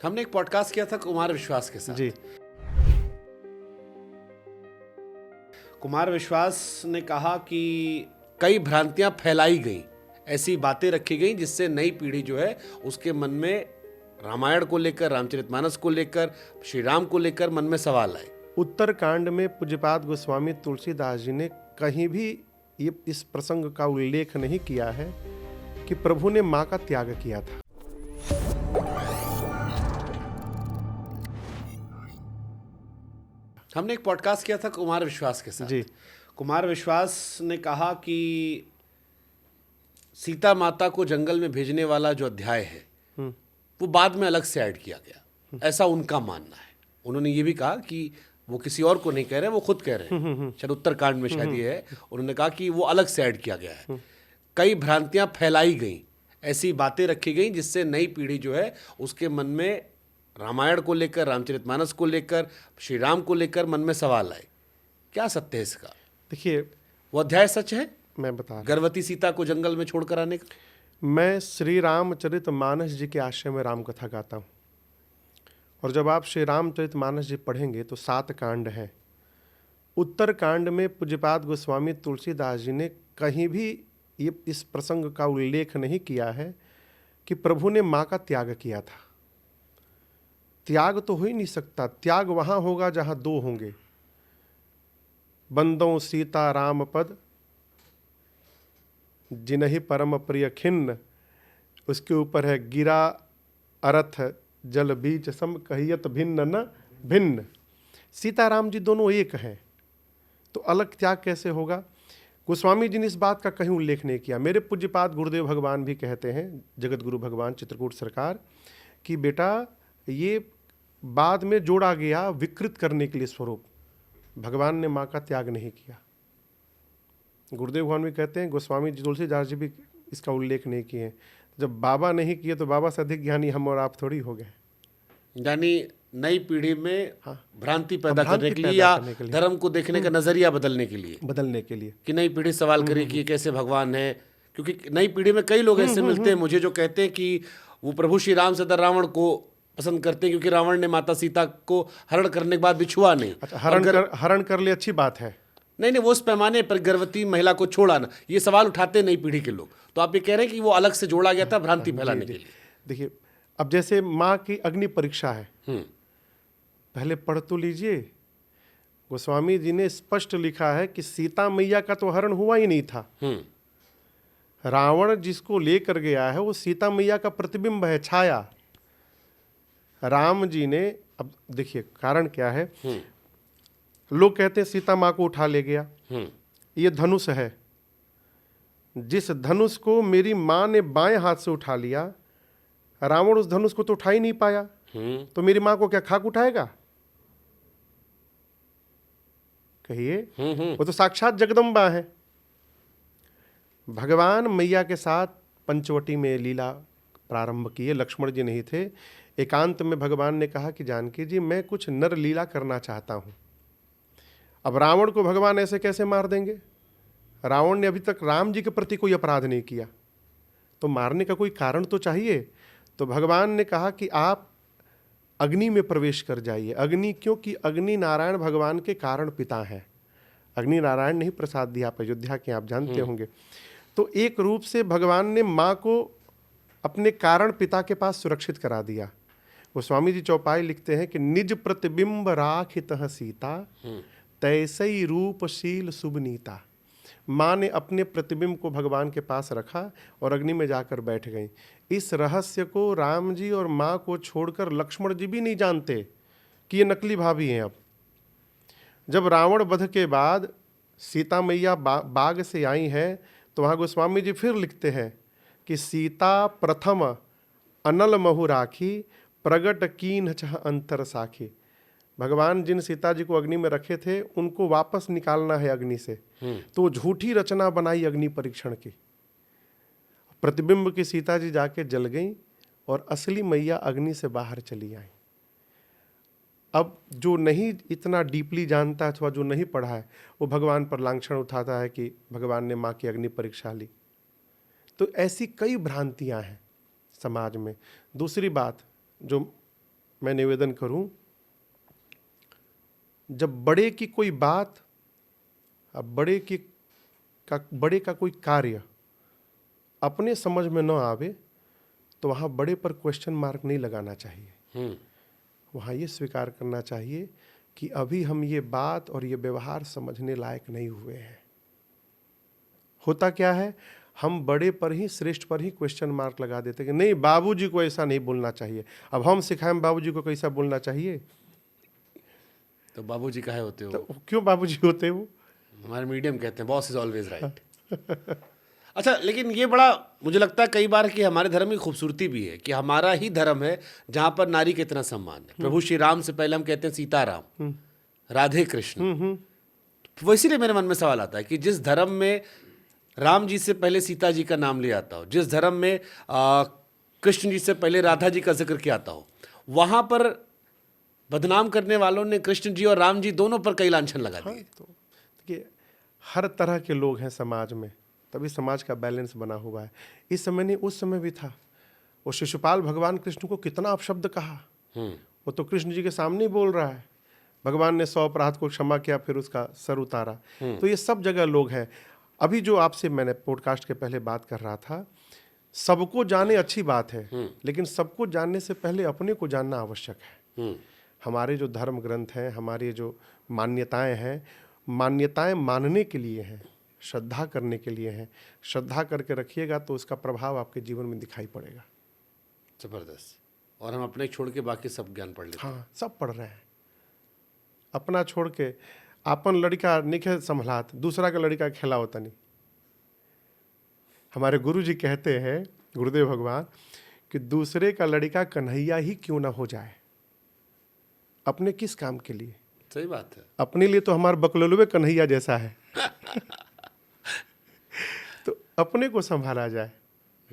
हमने एक पॉडकास्ट किया था कुमार विश्वास के साथ। जी। कुमार विश्वास ने कहा कि कई भ्रांतियां फैलाई गई, ऐसी बातें रखी गई जिससे नई पीढ़ी जो है उसके मन में रामायण को लेकर, रामचरितमानस को लेकर, श्री राम को लेकर मन में सवाल आए। उत्तरकांड में पूज्यपाद गोस्वामी तुलसीदास जी ने कहीं भी इस प्रसंग का उल्लेख नहीं किया है कि प्रभु ने मां का त्याग किया था। हमने एक पॉडकास्ट किया था कुमार विश्वास के साथ। जी। कुमार विश्वास ने कहा कि सीता माता को जंगल में भेजने वाला जो अध्याय है वो बाद में अलग से ऐड किया गया, ऐसा उनका मानना है। उन्होंने ये भी कहा कि वो किसी और को नहीं कह रहे, वो खुद कह रहे हैं, शायद उत्तरकांड में शायद ये है। उन्होंने कहा कि वो अलग से ऐड किया गया है। कई भ्रांतियां फैलाई गई, ऐसी बातें रखी गई जिससे नई पीढ़ी जो है उसके मन में रामायण को लेकर, रामचरितमानस को लेकर, श्री राम को लेकर मन में सवाल आए। क्या सत्य है इसका? देखिए, वो अध्याय सच है? मैं बता रहा गर्भवती सीता को जंगल में छोड़कर आने का? हूं। मैं श्री रामचरित मानस जी के आश्रय में राम कथा गाता हूँ, और जब आप श्री रामचरित मानस जी पढ़ेंगे तो 7 कांड हैं। उत्तरकांड में पूज्यपाद गोस्वामी तुलसीदास जी ने कहीं भी इस प्रसंग का उल्लेख नहीं किया है कि प्रभु ने मां का त्याग किया था। त्याग तो हो ही नहीं सकता। त्याग वहां होगा जहां 2 होंगे। बंदों सीता राम पद जिन्हि परम प्रिय खिन्न, उसके ऊपर है गिरा अरथ जल बीच सम कहियत भिन्न न भिन्न। सीताराम जी दोनों एक हैं, तो अलग त्याग कैसे होगा? गोस्वामी जी ने इस बात का कहीं उल्लेख नहीं किया। मेरे पूज्यपाद गुरुदेव भगवान भी कहते हैं, जगत गुरु भगवान चित्रकूट सरकार, कि बेटा ये बाद में जोड़ा गया विकृत करने के लिए स्वरूप। भगवान ने माँ का त्याग नहीं किया। गुरुदेव भगवान भी कहते हैं, गोस्वामी जी तुलसीदास जी भी इसका उल्लेख नहीं किए। जब बाबा नहीं किए तो बाबा से अधिक ज्ञानी हम और आप थोड़ी हो गए। यानी नई पीढ़ी में भ्रांति पैदा भ्रांति करने के लिए पैदा या करने के लिए। धर्म को देखने का नजरिया बदलने के लिए कि नई पीढ़ी सवाल करे कि ये कैसे भगवान है। क्योंकि नई पीढ़ी में कई लोग ऐसे मिलते हैं मुझे जो कहते हैं कि वो प्रभु श्री राम से रावण को पसंद करते हैं क्योंकि रावण ने माता सीता को हरण करने के बाद भी छुआ नहीं। अच्छा, हरण कर ले, अच्छी बात है। नहीं, वो उस पैमाने पर गर्भवती महिला को छोड़ा ना, ये सवाल उठाते हैं नई पीढ़ी के लोग। तो आप ये कह रहे हैं कि वो अलग से जोड़ा गया था भ्रांति फैलाने के लिए। देखिए, अब जैसे माँ की अग्नि परीक्षा है, पहले पढ़ तो लीजिए। गोस्वामी जी ने स्पष्ट लिखा है कि सीता मैया का तो हरण हुआ ही नहीं था। रावण जिसको लेकर गया है वो सीता मैया का प्रतिबिंब है, छाया। राम जी ने, अब देखिए कारण क्या है। लोग कहते हैं सीता माँ को उठा ले गया। ये धनुष है, जिस धनुष को मेरी माँ ने बाएं हाथ से उठा लिया, रावण उस धनुष को तो उठा ही नहीं पाया, तो मेरी माँ को क्या खाक उठाएगा? कहिए। वो तो साक्षात जगदम्बा है। भगवान मैया के साथ पंचवटी में लीला प्रारंभ किए। लक्ष्मण जी नहीं थे। एकांत में भगवान ने कहा कि जानकी जी, मैं कुछ नर लीला करना चाहता हूं। अब रावण को भगवान ऐसे कैसे मार देंगे? रावण ने अभी तक राम जी के प्रति कोई अपराध नहीं किया, तो मारने का कोई कारण तो चाहिए। तो भगवान ने कहा कि आप अग्नि में प्रवेश कर जाइए। अग्नि, क्योंकि अग्नि नारायण भगवान के कारण पिता हैं। अग्नि नारायण ने ही प्रसाद दिया, आप अयोध्या के, आप जानते होंगे। तो एक रूप से भगवान ने माँ को अपने कारण पिता के पास सुरक्षित करा दिया। गोस्वामी जी चौपाई लिखते हैं कि निज प्रतिबिंब राखितः सीता, तैसई रूपशील सुबनीता। माँ ने अपने प्रतिबिंब को भगवान के पास रखा और अग्नि में जाकर बैठ गई। इस रहस्य को राम जी और माँ को छोड़कर लक्ष्मण जी भी नहीं जानते कि ये नकली भाभी हैं। अब जब रावण वध के बाद सीता मैया बाग से आई हैं, तो वहाँ गोस्वामी जी फिर लिखते हैं कि सीता प्रथम अनल महु राखी, प्रगट कीन छह अंतर साखी। भगवान जिन सीता जी को अग्नि में रखे थे उनको वापस निकालना है अग्नि से, तो झूठी रचना बनाई अग्नि परीक्षण की। प्रतिबिंब की सीता जी जाके जल गई और असली मैया अग्नि से बाहर चली आई। अब जो नहीं इतना डीपली जानता है अथवा जो नहीं पढ़ा है, वो भगवान पर लांछन उठाता है कि भगवान ने माँ की अग्नि परीक्षा ली। तो ऐसी कई भ्रांतियां हैं समाज में। दूसरी बात जो मैं निवेदन करूं, जब बड़े की कोई बात, अब बड़े का कोई कार्य अपने समझ में न आवे तो वहाँ बड़े पर क्वेश्चन मार्क नहीं लगाना चाहिए। वहाँ ये स्वीकार करना चाहिए कि अभी हम ये बात और ये व्यवहार समझने लायक नहीं हुए हैं। होता क्या है, हम बड़े पर ही, श्रेष्ठ पर ही क्वेश्चन मार्क लगा देते कि नहीं, बाबूजी को ऐसा नहीं बोलना चाहिए। अब हम सिखाएं बाबूजी को कैसा बोलना चाहिए, तो बाबूजी काहे होते हो? तो क्यों बाबूजी होते वो? हमारे मीडियम कहते हैं बॉस इज ऑलवेज राइट। अच्छा, लेकिन ये बड़ा मुझे लगता है कई बार कि हमारे धर्म की खूबसूरती भी है कि हमारा ही धर्म है जहाँ पर नारी का इतना सम्मान है। प्रभु श्री राम से पहले हम कहते हैं सीताराम, राधे कृष्ण। वो इसीलिए मेरे मन में सवाल आता है कि जिस धर्म में राम जी से पहले सीता जी का नाम लिया आता हो, जिस धर्म में कृष्ण जी से पहले राधा जी का जिक्र किया आता हो, वहाँ पर बदनाम करने वालों ने कृष्ण जी और राम जी दोनों पर कई लांछन लगा दिए। तो देखिए, हर तरह के लोग हैं समाज में, तभी समाज का बैलेंस बना हुआ है। इस समय नहीं, उस समय भी था। वो शिशुपाल भगवान कृष्ण को कितना अपशब्द कहा, वो तो कृष्ण जी के सामने ही बोल रहा है। भगवान ने 100 अपराध को क्षमा किया, फिर उसका सर उतारा। तो ये सब जगह लोग हैं। अभी जो आपसे मैंने पॉडकास्ट के पहले बात कर रहा था, सबको जाने अच्छी बात है, लेकिन सबको जानने से पहले अपने को जानना आवश्यक है। हमारे जो धर्म ग्रंथ हैं, हमारी जो मान्यताएं हैं, मान्यताएं मानने के लिए हैं, श्रद्धा करने के लिए हैं। श्रद्धा करके रखिएगा तो उसका प्रभाव आपके जीवन में दिखाई पड़ेगा। जबरदस्त। और हम अपने छोड़ के बाकी सब ज्ञान पढ़ लेते हैं। हाँ, सब पढ़ रहे हैं। अपना छोड़ के अपन लड़का निखे संभलात, दूसरा का लड़का खेला होता नहीं। हमारे गुरु जी कहते हैं, गुरुदेव भगवान, कि दूसरे का लड़का कन्हैया ही क्यों ना हो जाए, अपने किस काम के लिए? सही बात है। अपने लिए तो हमारा बकलोलवे कन्हैया जैसा है। तो अपने को संभाला जाए।